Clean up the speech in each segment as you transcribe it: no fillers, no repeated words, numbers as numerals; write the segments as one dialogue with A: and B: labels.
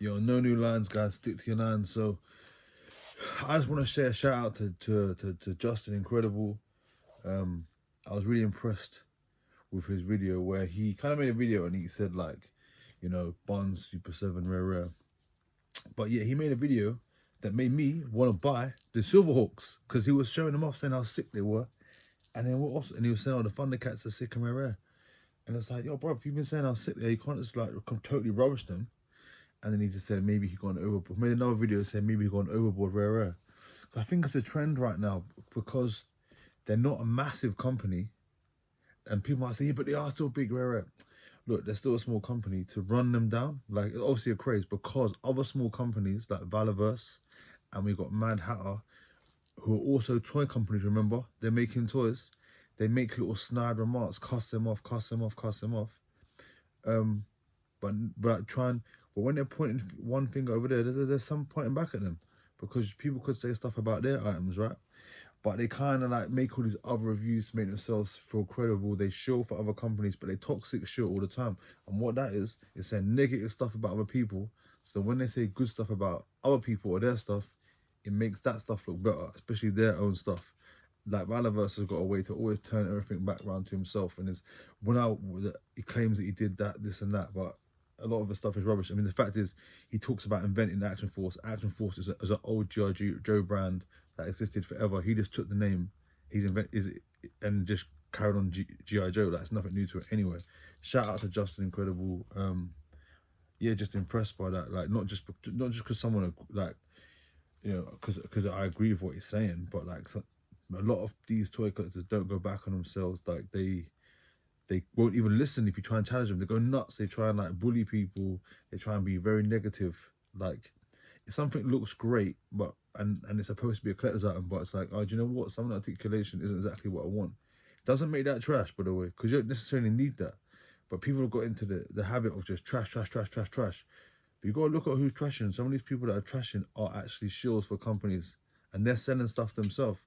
A: Yo, no new lines, guys. Stick to your lines. So I just want to share a shout out to Justin Incredible. I was really impressed with his video where he kind of made a video and he said like, you know, Bonds, Super 7, rare. But yeah, he made a video that made me want to buy the Silverhawks because he was showing them off, saying how sick they were. And then what else? And he was saying, oh, the Thundercats are sick and rare. And it's like, yo, bro, if you've been saying how sick they are, you can't just like totally rubbish them. And then he just said maybe he gone overboard. Made another video saying maybe he gone overboard rare. So I think it's a trend right now because they're not a massive company. And people might say, yeah, but they are still big rare. Look, they're still a small company. To run them down, like, obviously a craze because other small companies like Valaverse, and we've got Mad Hatter, who are also toy companies, remember? They're making toys. They make little snide remarks, cuss them off. But when they're pointing one finger over there's some pointing back at them. Because people could say stuff about their items, right? But they kind of like make all these other reviews to make themselves feel credible. They show for other companies, but they toxic shit all the time. And what that is saying negative stuff about other people. So when they say good stuff about other people or their stuff, it makes that stuff look better, especially their own stuff. Like Valaverse has got a way to always turn everything back around to himself. And he claims that he did that, this and that, but a lot of the stuff is rubbish. I mean, the fact is, he talks about inventing the Action Force. Action Force is an old G.I. Joe brand that existed forever. He just took the name, and just carried on G.I. Joe. That's nothing new to it anyway. Shout out to Justin Incredible. Yeah, just impressed by that. Like, not just because someone like, you know, because I agree with what he's saying, but like a lot of these toy collectors don't go back on themselves. Like they won't even listen if you try and challenge them. They go nuts. They try and like bully people. They try and be very negative. Like, if something looks great, but and it's supposed to be a collector's item, but it's like, oh, do you know what? Some articulation isn't exactly what I want. Doesn't make that trash, by the way, because you don't necessarily need that. But people have got into the habit of just trash. But you got to look at who's trashing. Some of these people that are trashing are actually shills for companies, and they're selling stuff themselves.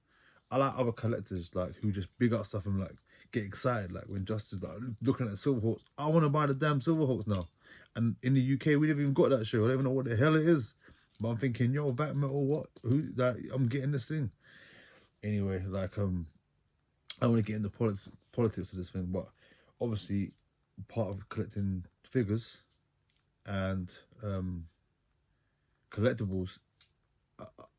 A: I like other collectors like who just big up stuff and like get excited, like when Justice like looking at Silverhawks. I want to buy the damn Silverhawks now. And in the UK, we never even got that show. I don't even know what the hell it is. But I'm thinking, yo, Back Metal, what? Who? Like, I'm getting this thing. Anyway, like I want to get into politics of this thing, but obviously, part of collecting figures and collectibles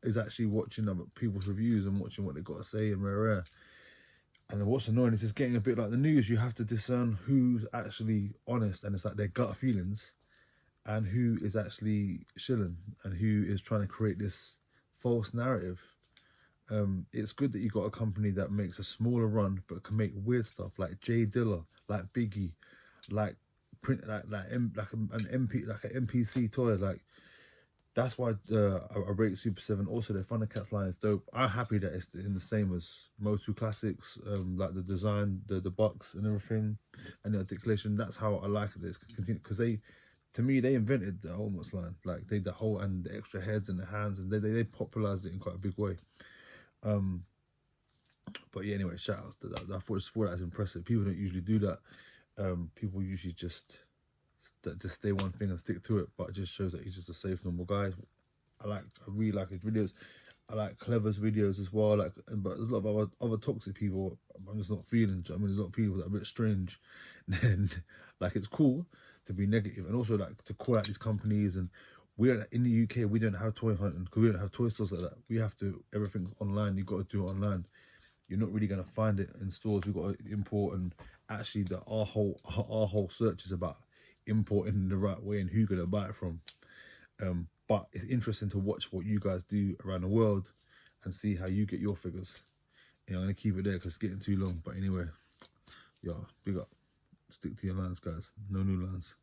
A: is actually watching other people's reviews and watching what they got to say and rare. And what's annoying is it's getting a bit like the news. You have to discern who's actually honest and it's like their gut feelings, and who is actually shilling and who is trying to create this false narrative. It's good that you got a company that makes a smaller run but can make weird stuff like Jay Dilla, like Biggie, like print like an NPC toy. Like, that's why I rate Super 7. Also, their Thundercats line is dope. I'm happy that it's in the same as Motu Classics, like the design, the bucks and everything, and the articulation. That's how I like it. It's continue because to me, they invented the almost line. Like the whole and the extra heads and the hands, and they popularized it in quite a big way. But yeah, anyway, shout outs to that. I thought that is impressive. People don't usually do that. People usually just stay one thing and stick to it, but it just shows that he's just a safe, normal guy. I really like his videos. I like Clever's videos as well. Like, but there's a lot of other toxic people I'm just not feeling. I mean, there's a lot of people that are a bit strange. And like, it's cool to be negative and also like to call out these companies. And we're in the UK, we don't have toy hunting because we don't have toy stores like that. We have to, everything's online. You got to do it online. You're not really gonna find it in stores. We've got to import, and actually our whole search is about importing the right way and who you're gonna buy it from. But it's interesting to watch what you guys do around the world and see how you get your figures. You know, I'm gonna keep it there because it's getting too long. But anyway, yeah, big up. Stick to your lines, guys. No new lines.